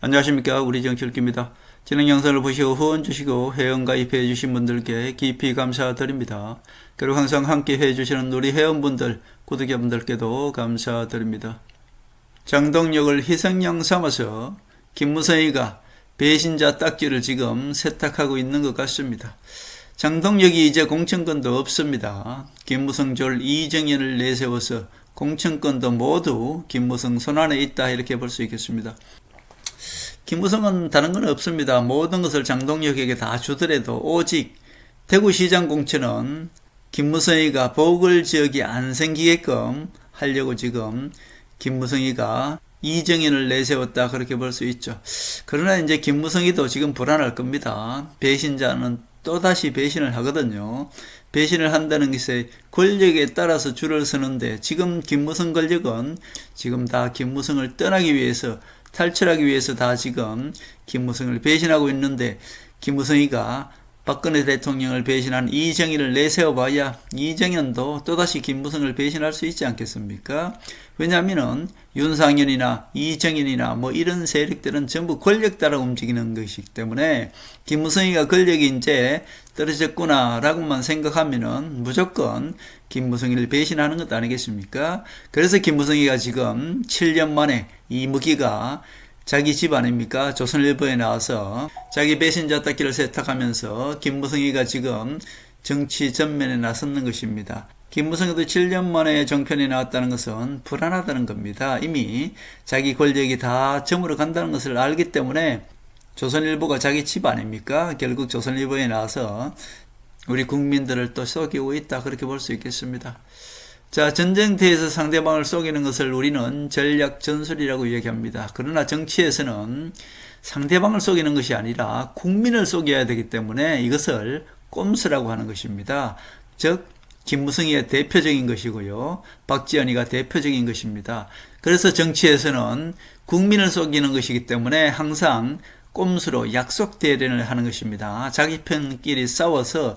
안녕하십니까. 우리 정치일기입니다. 진행 영상을 보시고 후원 주시고 회원가입해 주신 분들께 깊이 감사드립니다. 그리고 항상 함께 해주시는 우리 회원분들, 구독자분들께도 감사드립니다. 장동혁을 희생양 삼아서 김무성이가 배신자 딱지를 지금 세탁하고 있는 것 같습니다. 장동혁이 이제 공천권도 없습니다. 김무성졸 이정현을 내세워서 공천권도 모두 김무성 손안에 있다, 이렇게 볼 수 있겠습니다. 김무성은 다른 건 없습니다. 모든 것을 장동혁에게 다 주더라도 오직 대구시장 공천은 김무성이가 보궐지역이 안 생기게끔 하려고 지금 김무성이가 이정현을 내세웠다, 그렇게 볼 수 있죠. 그러나 이제 김무성이도 지금 불안할 겁니다. 배신자는 또다시 배신을 하거든요. 배신을 한다는 것에 권력에 따라서 줄을 서는데, 지금 김무성 권력은 지금 다 김무성을 떠나기 위해서, 탈출하기 위해서 다 지금 김무성을 배신하고 있는데, 김무성이가 박근혜 대통령을 배신한 이정현을 내세워봐야 이정현도 또다시 김무성을 배신할 수 있지 않겠습니까? 왜냐하면은 윤상현이나 이정현이나 뭐 이런 세력들은 전부 권력 따라 움직이는 것이기 때문에 김무성이가 권력이 이제 떨어졌구나 라고만 생각하면은 무조건 김무성이를 배신하는 것 아니겠습니까? 그래서 김무성이가 지금 7년 만에 이무기가 자기 집 아닙니까? 조선일보에 나와서 자기 배신자 닦기를 세탁하면서 김무성이가 지금 정치 전면에 나섰는 것입니다. 김무성이도 7년 만에 정편에 나왔다는 것은 불안하다는 겁니다. 이미 자기 권력이 다 저물어 간다는 것을 알기 때문에 조선일보가 자기 집 아닙니까? 결국 조선일보에 나와서 우리 국민들을 또 속이고 있다, 그렇게 볼 수 있겠습니다. 자, 전쟁터에서 상대방을 속이는 것을 우리는 전략 전술이라고 얘기합니다. 그러나 정치에서는 상대방을 속이는 것이 아니라 국민을 속여야 되기 때문에 이것을 꼼수라고 하는 것입니다. 즉 김무성이가 대표적인 것이고요, 박지원이가 대표적인 것입니다. 그래서 정치에서는 국민을 속이는 것이기 때문에 항상 꼼수로 약속 대련을 하는 것입니다. 자기 편끼리 싸워서,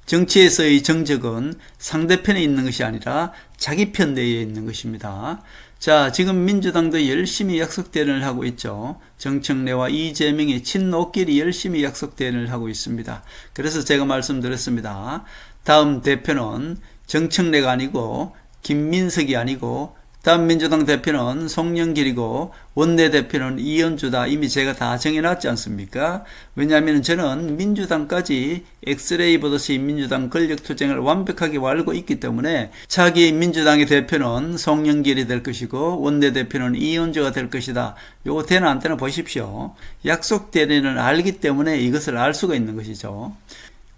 정치에서의 정적은 상대편에 있는 것이 아니라 자기 편 내에 있는 것입니다. 자, 지금 민주당도 열심히 약속 대련을 하고 있죠. 정청래와 이재명의 친노끼리 열심히 약속 대련을 하고 있습니다. 그래서 제가 말씀드렸습니다. 다음 대표는 정청래가 아니고 김민석이 아니고, 다음 민주당 대표는 송영길이고 원내대표는 이현주다. 이미 제가 다 정해놨지 않습니까? 왜냐하면 저는 민주당까지 엑스레이 보듯이 민주당 권력투쟁을 완벽하게 알고 있기 때문에 차기 민주당의 대표는 송영길이 될 것이고 원내대표는 이현주가 될 것이다. 요거 되나 안 되나 보십시오. 약속 대련을 알기 때문에 이것을 알 수가 있는 것이죠.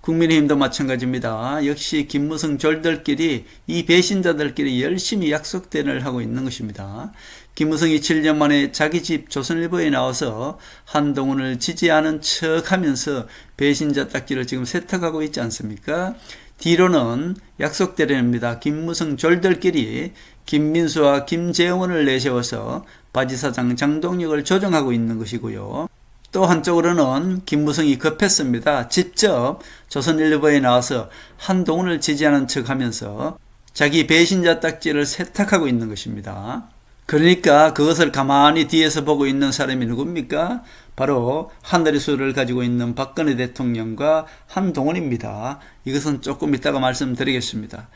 국민의힘도 마찬가지입니다. 역시 김무성 졸들끼리, 이 배신자들끼리 열심히 약속 대련을 하고 있는 것입니다. 김무성이 7년 만에 자기 집 조선일보에 나와서 한동훈을 지지하는 척하면서 배신자 닦기를 지금 세탁하고 있지 않습니까? 뒤로는 약속 대련입니다. 김무성 졸들끼리 김민수와 김재원을 내세워서 바지사장 장동혁을 조정하고 있는 것이고요. 또 한쪽으로는 김무성이 급했습니다. 직접 조선일보에 나와서 한동훈을 지지하는 척하면서 자기 배신자 딱지를 세탁하고 있는 것입니다. 그러니까 그것을 가만히 뒤에서 보고 있는 사람이 누굽니까? 바로 하늘의 수를 가지고 있는 박근혜 대통령과 한동훈입니다. 이것은 조금 이따가 말씀드리겠습니다.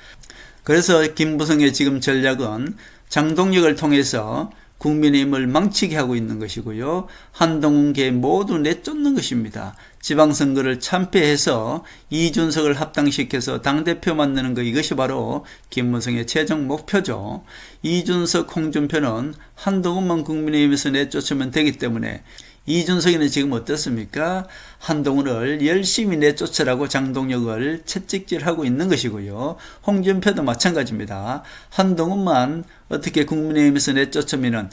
그래서 김무성의 지금 전략은 장동혁을 통해서 국민의힘을 망치게 하고 있는 것이고요, 한동훈계 모두 내쫓는 것입니다. 지방선거를 참패해서 이준석을 합당시켜서 당대표 만드는 것, 이것이 바로 김무성의 최종 목표죠. 이준석, 홍준표는 한동훈만 국민의힘에서 내쫓으면 되기 때문에 이준석이는 지금 어떻습니까? 한동훈을 열심히 내쫓으라고 장동혁을 채찍질하고 있는 것이고요. 홍준표도 마찬가지입니다. 한동훈만 어떻게 국민의힘에서 내쫓으면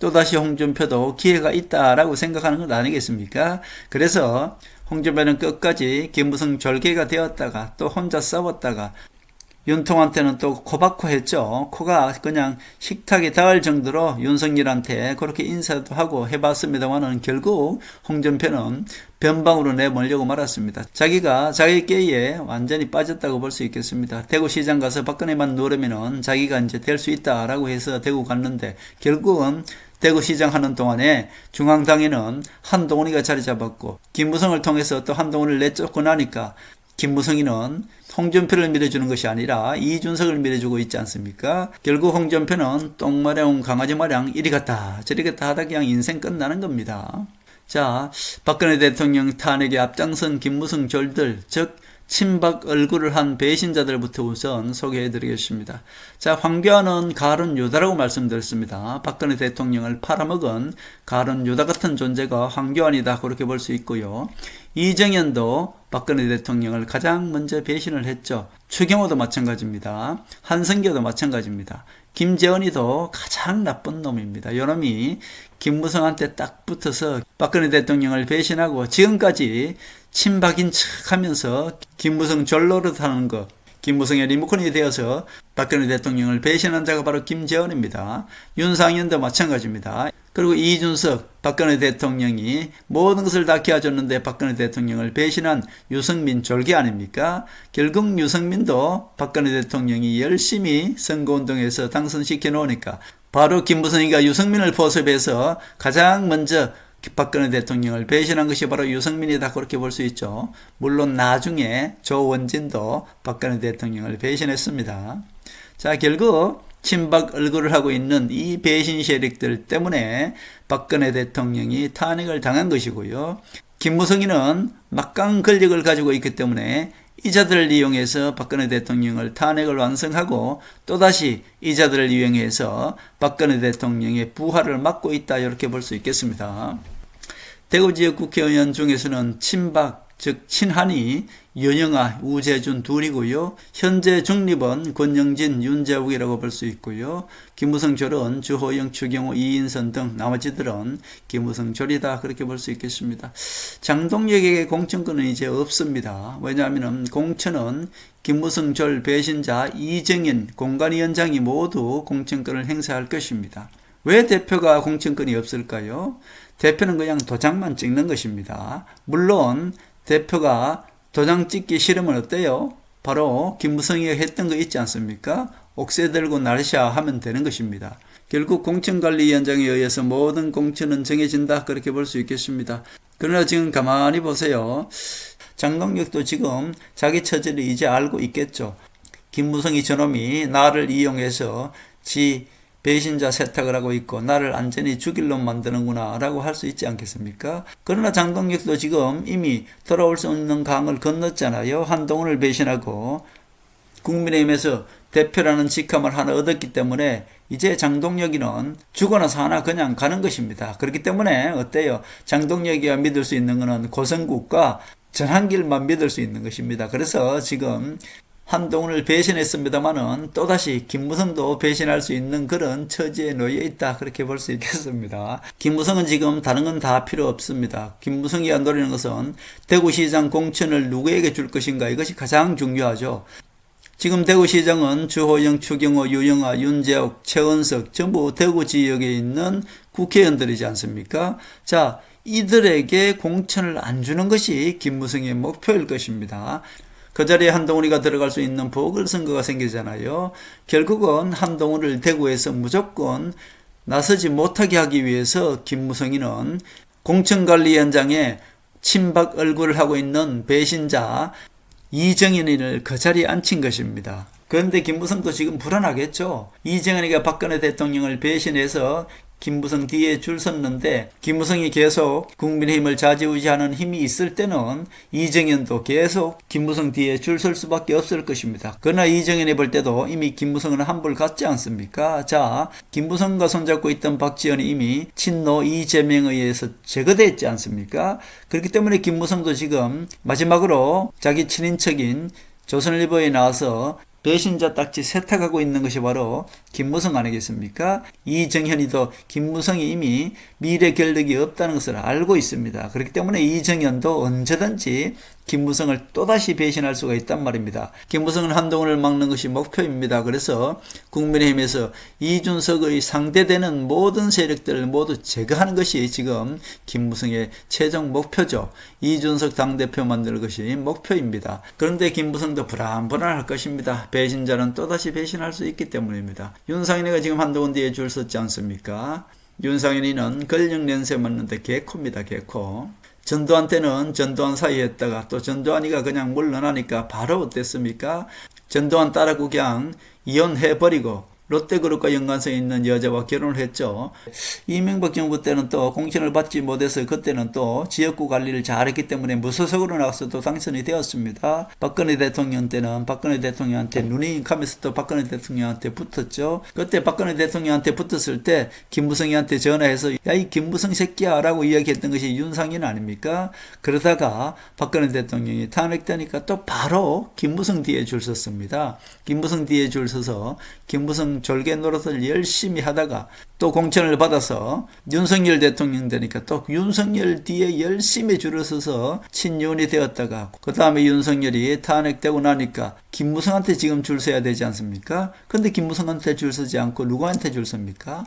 또다시 홍준표도 기회가 있다라고 생각하는 것 아니겠습니까? 그래서 홍준표는 끝까지 김무성 졸개가 되었다가 또 혼자 싸웠다가 윤통한테는 또 코박코 했죠. 코가 그냥 식탁에 닿을 정도로 윤석열한테 그렇게 인사도 하고 해봤습니다만은 결국 홍준표는 변방으로 내몰려고 말았습니다. 자기가 자기 깨에 완전히 빠졌다고 볼 수 있겠습니다. 대구시장 가서 박근혜만 누르면은 자기가 이제 될 수 있다라고 해서 대구 갔는데 결국은 대구시장 하는 동안에 중앙당에는 한동훈이가 자리 잡았고 김무성을 통해서 또 한동훈을 내쫓고 나니까 김무성이는 홍준표를 밀어주는 것이 아니라 이준석을 밀어주고 있지 않습니까? 결국 홍준표는 똥 마려운 강아지 마냥 이리 갔다 저리 갔다 하다 그냥 인생 끝나는 겁니다. 자, 박근혜 대통령 탄핵에 앞장선 김무성 졸들, 즉 친박 얼굴을 한 배신자들부터 우선 소개해드리겠습니다. 자, 황교안은 가론 유다라고 말씀드렸습니다. 박근혜 대통령을 팔아먹은 가론 유다 같은 존재가 황교안이다 그렇게 볼 수 있고요. 이정현도 박근혜 대통령을 가장 먼저 배신을 했죠. 추경호도 마찬가지입니다. 한성교도 마찬가지입니다. 김재원이도 가장 나쁜 놈입니다. 이놈이 김무성한테 딱 붙어서 박근혜 대통령을 배신하고 지금까지 친박인 척 하면서 김무성 졸로릇 하는 거, 김무성의 리모컨이 되어서 박근혜 대통령을 배신한 자가 바로 김재원입니다. 윤상현도 마찬가지입니다. 그리고 이준석, 박근혜 대통령이 모든 것을 다 키워줬는데 박근혜 대통령을 배신한 유승민 졸개 아닙니까? 결국 유승민도 박근혜 대통령이 열심히 선거운동에서 당선시켜 놓으니까 바로 김무성이가 유승민을 포섭해서 가장 먼저 박근혜 대통령을 배신한 것이 바로 유승민이다 그렇게 볼 수 있죠. 물론 나중에 조원진도 박근혜 대통령을 배신했습니다. 자, 결국 친박 얼굴을 하고 있는 이 배신 세력들 때문에 박근혜 대통령이 탄핵을 당한 것이고요. 김무성이는 막강 권력을 가지고 있기 때문에 이자들을 이용해서 박근혜 대통령을 탄핵을 완성하고 또다시 이자들을 이용해서 박근혜 대통령의 부활을 막고 있다 이렇게 볼 수 있겠습니다. 대구 지역 국회의원 중에서는 친박 즉 친한이 윤영아, 우재준 둘이고요. 현재 중립은 권영진, 윤재욱이라고 볼 수 있고요. 김무성 졸은 주호영, 추경호, 이인선 등 나머지들은 김무성 졸이다 그렇게 볼 수 있겠습니다. 장동혁에게 공천권은 이제 없습니다. 왜냐하면 공천은 김무성 졸 배신자 이정인 공관위원장이 모두 공천권을 행사할 것입니다. 왜 대표가 공천권이 없을까요? 대표는 그냥 도장만 찍는 것입니다. 물론 대표가 도장 찍기 싫으면 어때요? 바로 김무성이가 했던 거 있지 않습니까? 옥새 들고 나르샤 하면 되는 것입니다. 결국 공천관리위원장에 의해서 모든 공천은 정해진다 그렇게 볼 수 있겠습니다. 그러나 지금 가만히 보세요. 장동혁도 지금 자기 처지를 이제 알고 있겠죠. 김무성이 저놈이 나를 이용해서 지 배신자 세탁을 하고 있고 나를 안전히 죽일 놈 만드는구나 라고 할 수 있지 않겠습니까? 그러나 장동혁도 지금 이미 돌아올 수 없는 강을 건넜잖아요. 한동훈을 배신하고 국민의힘에서 대표라는 직함을 하나 얻었기 때문에 이제 장동혁이는 죽어나 사나 그냥 가는 것입니다. 그렇기 때문에 어때요? 장동혁이가 믿을 수 있는 것은 고성국과 전한길만 믿을 수 있는 것입니다. 그래서 지금 한동훈을 배신했습니다마는 또다시 김무성도 배신할 수 있는 그런 처지에 놓여 있다 그렇게 볼 수 있겠습니다. 김무성은 지금 다른 건 다 필요 없습니다. 김무성이 노리는 것은 대구시장 공천을 누구에게 줄 것인가 이것이 가장 중요하죠. 지금 대구시장은 주호영, 추경호, 유영아, 윤재욱, 최은석 전부 대구 지역에 있는 국회의원들이지 않습니까? 자, 이들에게 공천을 안 주는 것이 김무성의 목표일 것입니다. 그 자리에 한동훈이가 들어갈 수 있는 보궐선거가 생기잖아요. 결국은 한동훈을 대구에서 무조건 나서지 못하게 하기 위해서 김무성이는 공천관리위원장에 친박 얼굴을 하고 있는 배신자 이정현을 그 자리에 앉힌 것입니다. 그런데 김무성도 지금 불안하겠죠. 이정현이가 박근혜 대통령을 배신해서 김무성 뒤에 줄 섰는데 김무성이 계속 국민의힘을 좌지우지하는 힘이 있을 때는 이정현도 계속 김무성 뒤에 줄 설 수밖에 없을 것입니다. 그러나 이정현이 볼 때도 이미 김무성은 한불 갔지 않습니까? 자, 김무성과 손잡고 있던 박지원이 이미 친노 이재명에 의해서 제거됐지 않습니까? 그렇기 때문에 김무성도 지금 마지막으로 자기 친인척인 조선일보에 나와서 배신자 딱지 세탁하고 있는 것이 바로 김무성 아니겠습니까? 이정현이도 김무성이 이미 미래 권력이 없다는 것을 알고 있습니다. 그렇기 때문에 이정현도 언제든지 김무성을 또다시 배신할 수가 있단 말입니다. 김무성은 한동훈을 막는 것이 목표입니다. 그래서 국민의힘에서 이준석의 상대되는 모든 세력들을 모두 제거하는 것이 지금 김무성의 최종 목표죠. 이준석 당대표 만드는 것이 목표입니다. 그런데 김무성도 불안불안할 것입니다. 배신자는 또다시 배신할 수 있기 때문입니다. 윤상인이가 지금 한동훈 뒤에 줄 섰지 않습니까? 윤상현이는 권력 냄새 맡는데 개코입니다. 개코. 전두환 때는 전두환 사이했다가 또 전두환이가 그냥 물러나니까 바로 어땠습니까? 전두환 딸하고 그냥 이혼해버리고 롯데그룹과 연관성 있는 여자와 결혼을 했죠. 이명박 정부 때는 또 공천을 받지 못해서 그때는 또 지역구 관리를 잘했기 때문에 무소속으로 나가서 또 당선이 되었습니다. 박근혜 대통령 때는 박근혜 대통령한테 눈이 감면서 또 박근혜 대통령한테 붙었죠. 그때 박근혜 대통령한테 붙었을 때 김무성이한테 전화해서 야, 이 김무성 새끼야 라고 이야기했던 것이 윤상현 아닙니까? 그러다가 박근혜 대통령이 탄핵되니까 또 바로 김무성 뒤에 줄 섰습니다. 김무성 뒤에 줄 서서 김무성 졸개 노릇을 열심히 하다가 또 공천을 받아서 윤석열 대통령 되니까 또 윤석열 뒤에 열심히 줄을 서서 친윤이 되었다가 그 다음에 윤석열이 탄핵되고 나니까 김무성한테 지금 줄 서야 되지 않습니까? 근데 김무성한테 줄 서지 않고 누구한테 줄 섭니까?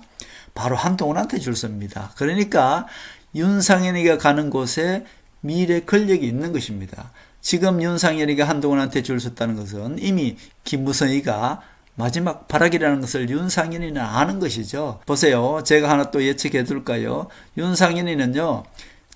바로 한동훈한테 줄 섭니다. 그러니까 윤상현이가 가는 곳에 미래 권력이 있는 것입니다. 지금 윤상현이가 한동훈한테 줄 섰다는 것은 이미 김무성이가 마지막 발악이라는 것을 윤상현이는 아는 것이죠. 보세요. 제가 하나 또 예측해 둘까요? 윤상현이는요.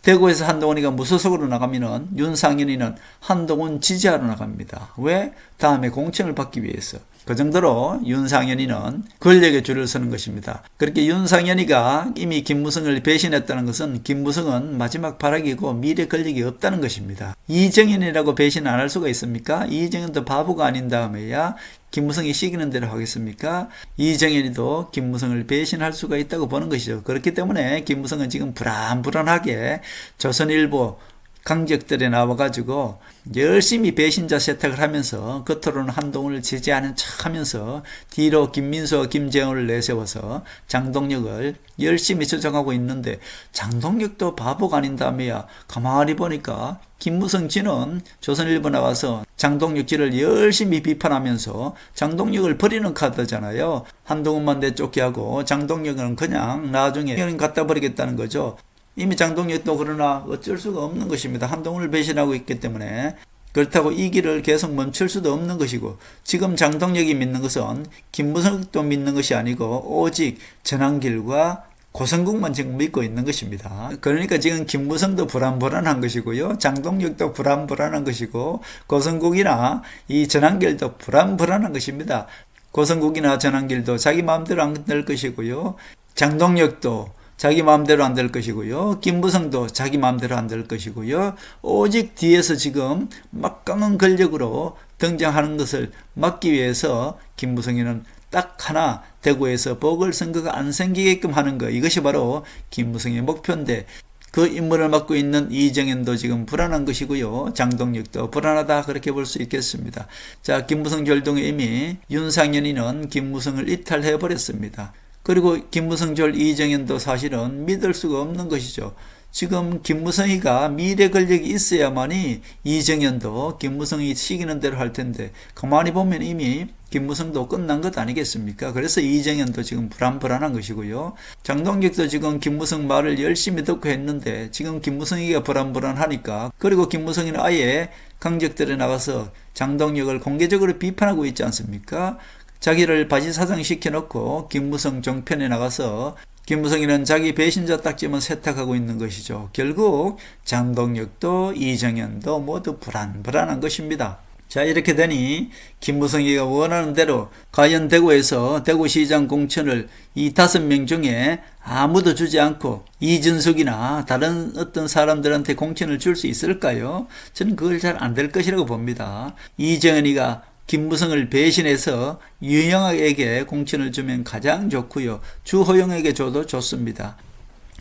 대구에서 한동훈이가 무소속으로 나가면은 윤상현이는 한동훈 지지하러 나갑니다. 왜? 다음에 공천을 받기 위해서. 그 정도로 윤상현이는 권력의 줄을 서는 것입니다. 그렇게 윤상현이가 이미 김무성을 배신했다는 것은 김무성은 마지막 발악이고 미래 권력이 없다는 것입니다. 이정현이라고 배신 안 할 수가 있습니까? 이정현도 바보가 아닌 다음에야 김무성이 시키는 대로 하겠습니까? 이정현이도 김무성을 배신할 수가 있다고 보는 것이죠. 그렇기 때문에 김무성은 지금 불안불안하게 조선일보 강적들에 나와가지고 열심히 배신자 세탁을 하면서 겉으로는 한동훈을 지지하는 척 하면서 뒤로 김민수와 김재원을 내세워서 장동혁을 열심히 조정하고 있는데 장동혁도 바보가 아닌 다음에야 가만히 보니까 김무성 지는 조선일보 나와서 장동혁 지를 열심히 비판하면서 장동혁을 버리는 카드잖아요. 한동훈만 내쫓게 하고 장동혁은 그냥 나중에 갖다 버리겠다는 거죠. 이미 장동혁도 그러나 어쩔 수가 없는 것입니다. 한동훈을 배신하고 있기 때문에. 그렇다고 이 길을 계속 멈출 수도 없는 것이고 지금 장동혁이 믿는 것은 김무성도 믿는 것이 아니고 오직 전환길과 고성국만 지금 믿고 있는 것입니다. 그러니까 지금 김무성도 불안불안한 것이고요. 장동혁도 불안불안한 것이고 고성국이나 이 전환길도 불안불안한 것입니다. 고성국이나 전환길도 자기 마음대로 안 될 것이고요. 장동혁도 자기 마음대로 안 될 것이고요. 김무성도 자기 마음대로 안 될 것이고요. 오직 뒤에서 지금 막강한 권력으로 등장하는 것을 막기 위해서 김무성이는 딱 하나 대구에서 보궐선거가 안 생기게끔 하는 것, 이것이 바로 김무성의 목표인데 그 임무를 맡고 있는 이정현도 지금 불안한 것이고요. 장동혁도 불안하다 그렇게 볼 수 있겠습니다. 자, 김무성 결동에 이미 윤상현이는 김무성을 이탈해버렸습니다. 그리고 김무성절 이정현도 사실은 믿을 수가 없는 것이죠. 지금 김무성이가 미래 권력이 있어야만이 이정현도 김무성이 시키는 대로 할 텐데 가만히 보면 이미 김무성도 끝난 것 아니겠습니까? 그래서 이정현도 지금 불안불안한 것이고요. 장동혁도 지금 김무성 말을 열심히 듣고 했는데 지금 김무성이가 불안불안하니까 그리고 김무성이는 아예 강적들에 나가서 장동혁을 공개적으로 비판하고 있지 않습니까? 자기를 바지사장 시켜놓고 김무성 정편에 나가서 김무성이는 자기 배신자 딱지만 세탁하고 있는 것이죠. 결국 장동혁도 이정현도 모두 불안한 것입니다. 자, 이렇게 되니 김무성이가 원하는 대로 과연 대구에서 대구시장 공천을 이 5명 중에 아무도 주지 않고 이준석이나 다른 어떤 사람들한테 공천을 줄 수 있을까요? 저는 그걸 잘 안 될 것이라고 봅니다. 이정현이가 김무성을 배신해서 유영학에게 공천을 주면 가장 좋고요. 주호영에게 줘도 좋습니다.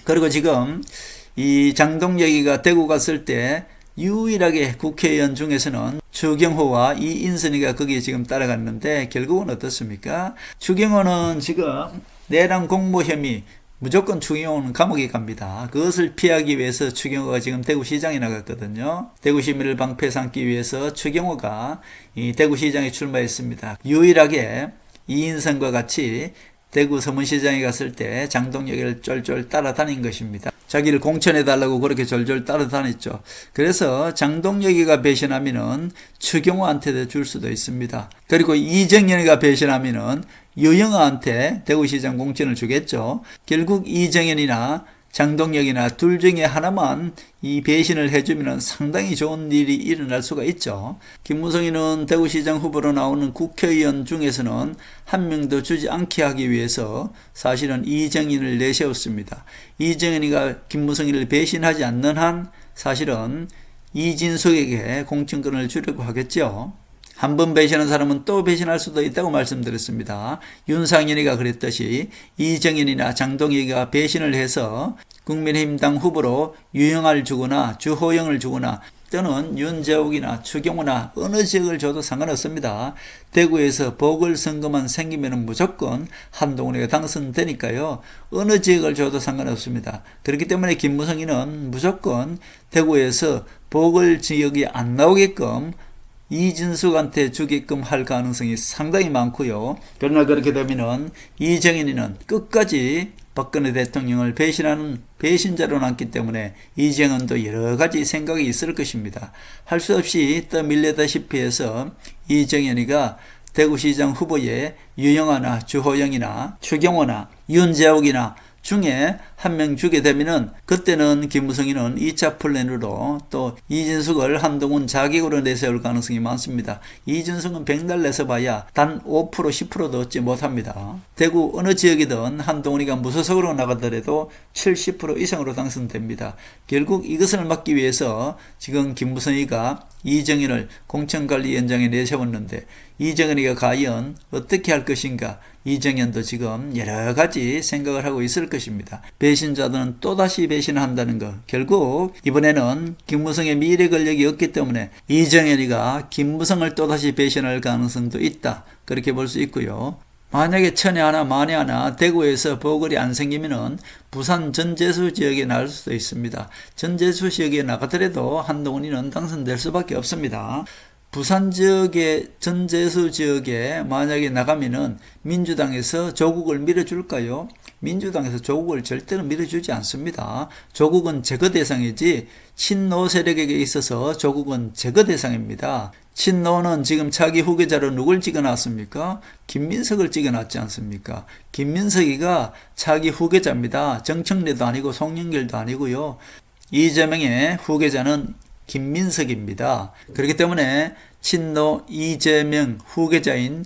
그리고 지금 이 장동혁이가 대구 갔을 때 유일하게 국회의원 중에서는 추경호와 이인선이가 거기에 지금 따라갔는데 결국은 어떻습니까? 추경호는 지금 내란 공모 혐의 무조건 추경호는 감옥에 갑니다. 그것을 피하기 위해서 추경호가 지금 대구시장에 나갔거든요. 대구시민을 방패 삼기 위해서 추경호가 이 대구시장에 출마했습니다. 유일하게 이인선과 같이 대구 서문시장에 갔을 때 장동혁을 쫄쫄 따라다닌 것입니다. 자기를 공천해달라고 그렇게 졸졸 따라다녔죠. 그래서 장동혁이가 배신하면은 추경호한테도 줄 수도 있습니다. 그리고 이정현이가 배신하면은 유영아한테 대구시장 공천을 주겠죠. 결국 이정현이나 장동혁이나 둘 중에 하나만 이 배신을 해주면 상당히 좋은 일이 일어날 수가 있죠. 김무성이는 대구시장 후보로 나오는 국회의원 중에서는 한 명도 주지 않게 하기 위해서 사실은 이정현을 내세웠습니다. 이정현이가 김무성이를 배신하지 않는 한 사실은 이진숙에게 공천권을 주려고 하겠죠. 한 번 배신한 사람은 또 배신할 수도 있다고 말씀드렸습니다. 윤상현이가 그랬듯이 이정현이나 장동혁이가 배신을 해서 국민의힘당 후보로 유영아를 주거나 주호영을 주거나 또는 윤재욱이나 추경호나 어느 지역을 줘도 상관없습니다. 대구에서 보궐선거만 생기면 무조건 한동훈이가 당선되니까요. 어느 지역을 줘도 상관없습니다. 그렇기 때문에 김무성이는 무조건 대구에서 보궐지역이 안 나오게끔 이진숙한테 주게끔 할 가능성이 상당히 많고요. 그러나 그렇게 되면은 이정현이는 끝까지 박근혜 대통령을 배신하는 배신자로 남기 때문에 이정현도 여러 가지 생각이 있을 것입니다. 할 수 없이 떠밀려다시피 해서 이정현이가 대구시장 후보에 유영아나 주호영이나 추경호나 윤재욱이나 중에 한 명 주게 되면은 그때는 김무성이는 2차 플랜으로 또 이진숙을 한동훈 자객으로 내세울 가능성이 많습니다. 이진숙은 백날 내서 봐야 단 5% 10%도 얻지 못합니다. 대구 어느 지역이든 한동훈이가 무소속으로 나가더라도 70% 이상으로 당선됩니다. 결국 이것을 막기 위해서 지금 김무성이가 이정현을 공천관리위원장에 내세웠는데 이정현이가 과연 어떻게 할 것인가, 이정현도 지금 여러 가지 생각을 하고 있을 것입니다. 배신자들은 또다시 배신한다는 것. 결국 이번에는 김무성의 미래 권력이 없기 때문에 이정현이가 김무성을 또다시 배신할 가능성도 있다. 그렇게 볼 수 있고요. 만약에 천에 하나 만에 하나 대구에서 보궐이 안 생기면은 부산 전재수 지역에 나갈 수도 있습니다. 전재수 지역에 나가더라도 한동훈이는 당선될 수밖에 없습니다. 부산 지역의 전재수 지역에 만약에 나가면은 민주당에서 조국을 밀어줄까요? 민주당에서 조국을 절대로 밀어주지 않습니다. 조국은 제거 대상이지 친노 세력에게 있어서 조국은 제거 대상입니다. 친노는 지금 차기 후계자로 누굴 찍어놨습니까? 김민석을 찍어놨지 않습니까? 김민석이가 차기 후계자입니다. 정청래도 아니고 송영길도 아니고요. 이재명의 후계자는 김민석입니다. 그렇기 때문에 친노 이재명 후계자인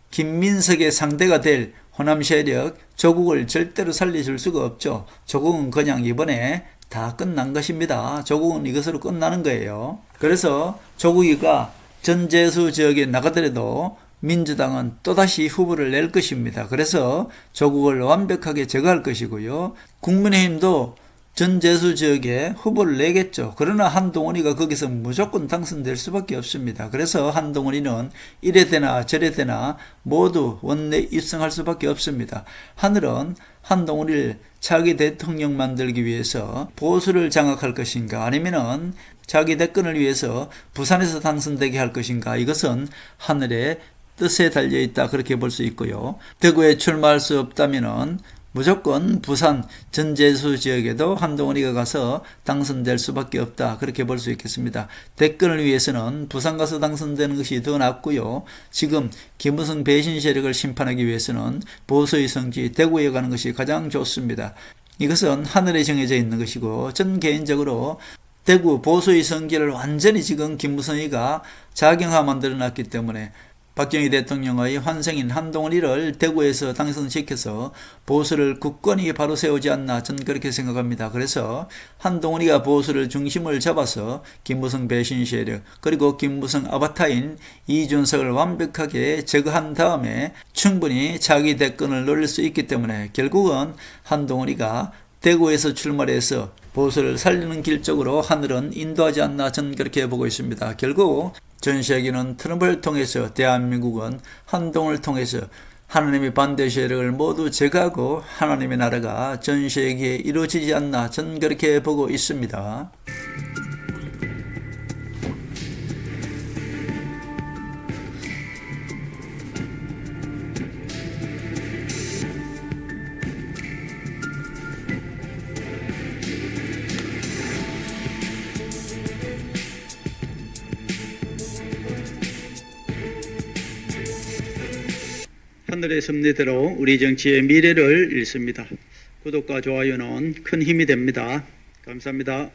김민석의 상대가 될 호남 세력 조국을 절대로 살려줄 수가 없죠. 조국은 그냥 이번에 다 끝난 것입니다. 조국은 이것으로 끝나는 거예요. 그래서 조국이가 전재수 지역에 나가더라도 민주당은 또다시 후보를 낼 것입니다. 그래서 조국을 완벽하게 제거할 것이고요. 국민의힘도 전재수 지역에 후보를 내겠죠. 그러나 한동훈이가 거기서 무조건 당선될 수밖에 없습니다. 그래서 한동훈이는 이래 되나 저래 되나 모두 원내 입성할 수밖에 없습니다. 하늘은 한동훈이를 차기 대통령 만들기 위해서 보수를 장악할 것인가 아니면은 자기 대권을 위해서 부산에서 당선되게 할 것인가, 이것은 하늘의 뜻에 달려있다, 그렇게 볼 수 있고요. 대구에 출마할 수 없다면은 무조건 부산 전재수 지역에도 한동훈이가 가서 당선될 수밖에 없다, 그렇게 볼 수 있겠습니다. 대권을 위해서는 부산 가서 당선되는 것이 더 낫고요. 지금 김무성 배신 세력을 심판하기 위해서는 보수의 성지 대구에 가는 것이 가장 좋습니다. 이것은 하늘에 정해져 있는 것이고, 전 개인적으로 대구 보수의 성지를 완전히 지금 김무성이가 작용화 만들어놨기 때문에 박정희 대통령의 환생인 한동훈이를 대구에서 당선시켜서 보수를 굳건히 바로 세우지 않나, 저는 그렇게 생각합니다. 그래서 한동훈이가 보수를 중심을 잡아서 김무성 배신 세력 그리고 김무성 아바타인 이준석을 완벽하게 제거한 다음에 충분히 자기 대권을 노릴 수 있기 때문에 결국은 한동훈이가 대구에서 출마해서 보수를 살리는 길 쪽으로 하늘은 인도하지 않나, 저는 그렇게 보고 있습니다. 결국 전 세계는 트럼프를 통해서, 대한민국은 한동훈을 통해서 하나님의 반대 세력을 모두 제거하고 하나님의 나라가 전 세계에 이루어지지 않나, 저는 그렇게 보고 있습니다. 하늘의 섭리대로 우리 정치의 미래를 읽습니다. 구독과 좋아요는 큰 힘이 됩니다. 감사합니다.